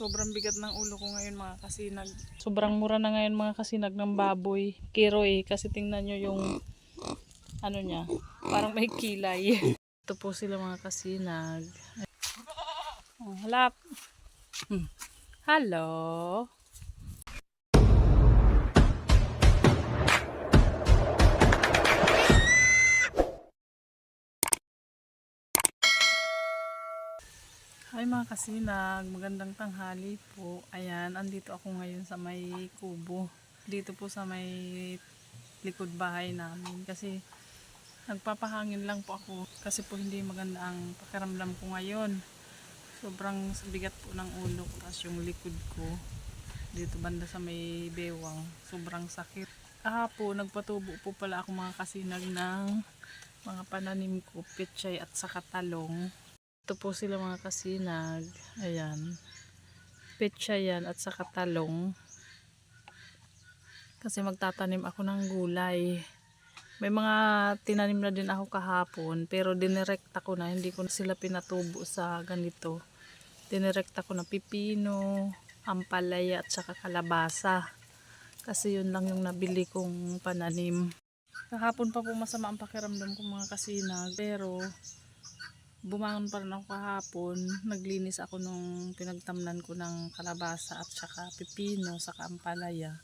Sobrang bigat ng ulo ko ngayon mga kasinag. Sobrang mura na ngayon mga kasinag ng baboy. Kiroy. Kasi tingnan nyo yung ano niya. Parang may kilay. Ito po sila mga kasinag. Oh, halap. Hello. Hi mga kasinag, magandang tanghali po. Ayan, andito ako ngayon sa may kubo. Dito po sa may likod bahay namin. Kasi nagpapahangin lang po ako. Kasi po hindi maganda ang pakiramdam ko ngayon. Sobrang bigat po ng ulo ko. Tapos yung likod ko, dito banda sa may bewang, sobrang sakit. Kahapon, nagpatubo po pala ako mga kasinag ng mga pananim ko, pechay at saka talong. Ito po sila mga kasinag. Ayan. Petsa yan at saka talong. Kasi magtatanim ako ng gulay. May mga tinanim na din ako kahapon. Pero dinirekta ko na. Hindi ko na sila pinatubo sa ganito. Dinirekta ko na pipino, ampalaya at saka kalabasa. Kasi yun lang yung nabili kong pananim. Kahapon pa po masama ang pakiramdam ko mga kasinag. Pero bumangon pa rin ako kahapon, naglinis ako nung pinagtamnan ko ng kalabasa at saka pipino, saka ampalaya.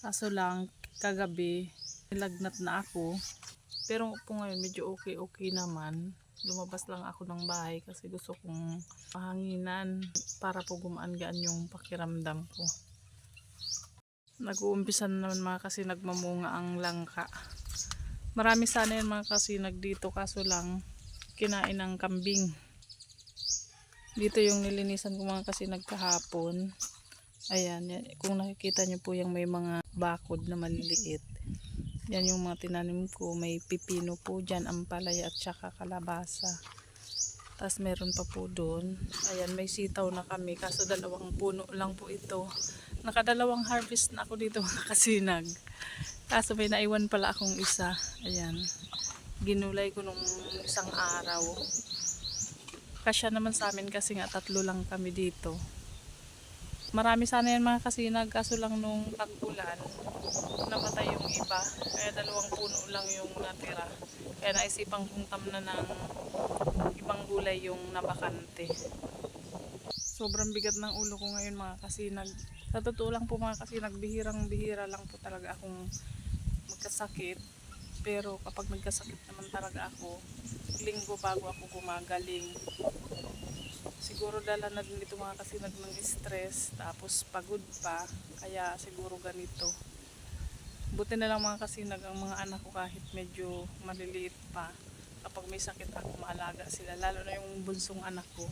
Kaso lang, kagabi, nilagnat na ako. Pero po ngayon, medyo okay naman. Lumabas lang ako ng bahay kasi gusto kong mahanginan para po gumaan-gaan yung pakiramdam ko. Nag-uumpisa na naman mga kasi nagmamunga ang langka. Marami sana yan mga kasi dito, kaso lang, kinain ng kambing. Dito yung nilinisan ko mga kasi nagkahapon. Ayan, yan. Kung nakikita nyo po yung may mga bakod na maliliit. Yan yung mga tinanim ko. May pipino po dyan, ampalaya at saka kalabasa. Tapos meron pa po doon. Ayan, may sitaw na kami. Kaso dalawang puno lang po ito. Nakadalawang harvest na ako dito mga kasinag. Kaso may naiwan pala akong isa. Ayan. Ginulay ko nung isang araw. Kasya naman sa amin kasi nga 3 lang kami dito. Marami sana yan mga kasinag, kaso lang nung tag-ulan namatay yung iba. Kaya 2 puno lang yung natira. Kaya naisipang kong tamnan ng ibang gulay yung nabakante. Sobrang bigat ng ulo ko ngayon mga kasinag. Sa totoo lang po mga kasinag, bihirang-bihira lang po talaga akong magkasakit. Pero kapag nagkasakit naman talaga ako, linggo bago ako gumagaling. Siguro dala na din dito mga kasinag ng stress, tapos pagod pa, kaya siguro ganito. Buti na lang mga kasinag ang mga anak ko kahit medyo maliliit pa. Kapag may sakit ako, maalaga sila. Lalo na yung bunsong anak ko.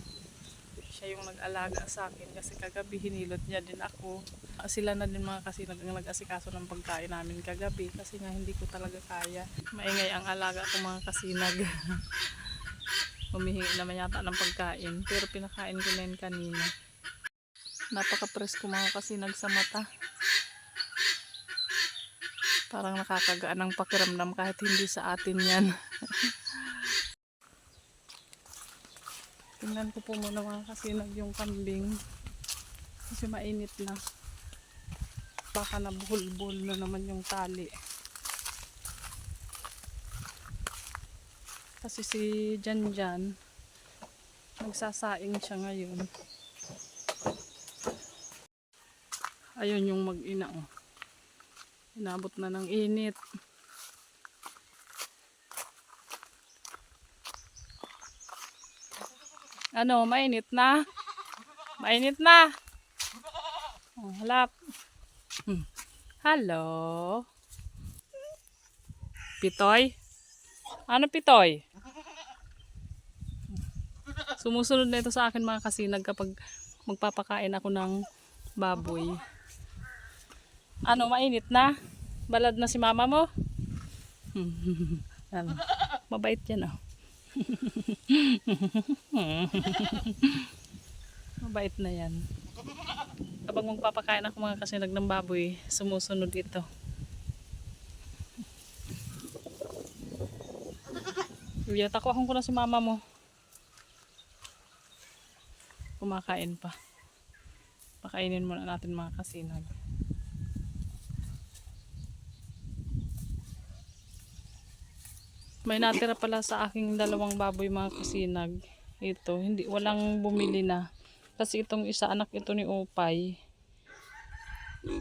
Siya yung nag-alaga sa akin kasi kagabi hinilot niya din ako. Sila na din mga kasinag ang nag-asikaso ng pagkain namin kagabi kasi nga hindi ko talaga kaya. Maingay ang alaga ko mga kasinag. Humihingi naman yata ng pagkain pero pinakain ko na yun kanina. Napaka-presko mga kasinag sa mata. Parang nakakagaan ng pakiramdam kahit hindi sa atin yan. Tingnan ko po muna mga kasinag yung kambing. Kasi mainit na. Baka nabuhol-buhol na naman yung tali. Kasi si Janjan, nagsasaing siya ngayon. Ayun yung mag-ina. Oh. Inabot na ng init. Ano, mainit na? Mainit na? Oh, halap. Hello. Pitoy? Ano pitoy? Sumusunod na ito sa akin mga kasinag kapag magpapakain ako ng baboy. Ano, mainit na? Balad na si mama mo? Ano, mabait yan oh. Mabait na yan. Kapag magpapakain ako mga kasinag ng baboy, sumusunod ito. Takuhan ko na si mama mo. Kumakain pa. Pakainin muna natin mga kasinag. May natira pala sa aking dalawang baboy mga kasinag. Ito, walang bumili na. Kasi itong isa anak ito ni Opay.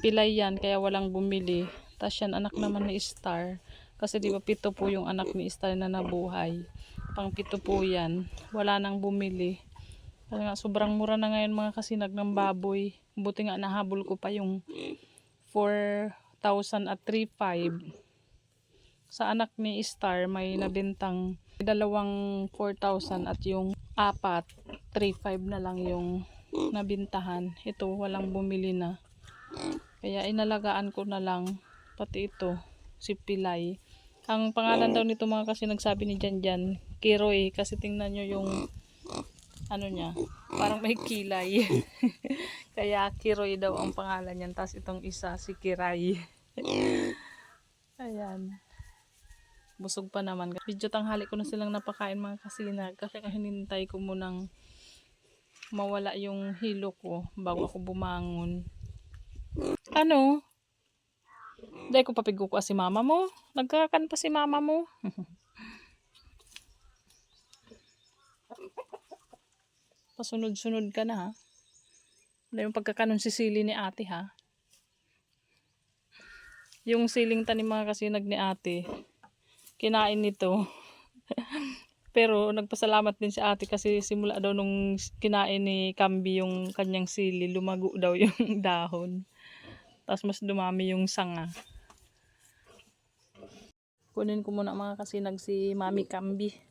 Pilay yan kaya walang bumili. Tapos yan anak naman ni Star. Kasi di ba 7 po yung anak ni Star na nabuhay. Pang 7 po yan. Wala nang bumili. Kasi nga sobrang mura na ngayon mga kasinag ng baboy. Buti nga nahabol ko pa yung 4,000 at 3,500. Sa anak ni Star may nabintang dalawang 4,000 at yung 4, 3,500 na lang yung nabintahan. Ito walang bumili na. Kaya inalagaan ko na lang pati ito si Pilay. Ang pangalan daw nito mga kasi nagsabi ni Janjan, Kiroy, kasi tingnan nyo yung ano niya, parang may kilay. Kaya Kiroy daw ang pangalan niyan. Tapos itong isa si Kiray. Ayan. Busog pa naman. Medyo tanghali ko na silang napakain mga kasinag. Kasi hinintay ko munang mawala yung hilo ko bago ako bumangon. Ano? Dahil ko papigo ko si mama mo. Nagkakan pa si mama mo. Pasunod-sunod ka na ha. Dahil yung pagkakanon si sili ni ate ha. Yung siling tanim mga kasinag ni ate. Kinain nito. Pero nagpasalamat din si ate kasi simula daw nung kinain ni Kambi yung kanyang sili, lumago daw yung dahon. Tapos mas dumami yung sanga. Kunin ko muna mga kasinag si Mami Kambi.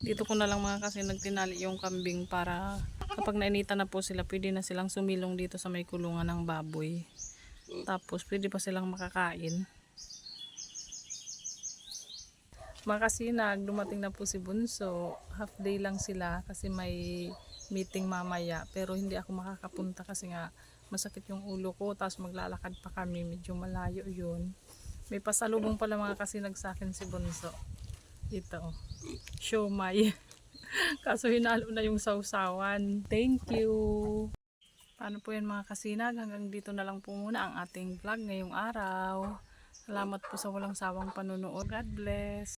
Dito ko na lang mga kasi nagtinali yung kambing para kapag nainitan na po sila, pwede na silang sumilong dito sa may kulungan ng baboy. Tapos pwede pa silang makakain. Mga kasinag, dumating na po si Bunso. Half day lang sila kasi may meeting mamaya. Pero hindi ako makakapunta kasi nga masakit yung ulo ko. Tapos maglalakad pa kami. Medyo malayo yun. May pasalubong pala mga kasinag sa akin si Bunso. Ito. Siomay. Kaso hinalo na yung sausawan. Thank you. Paano po yan mga kasinag? Hanggang dito na lang po muna ang ating vlog ngayong araw. Salamat po sa walang sawang panunood. God bless.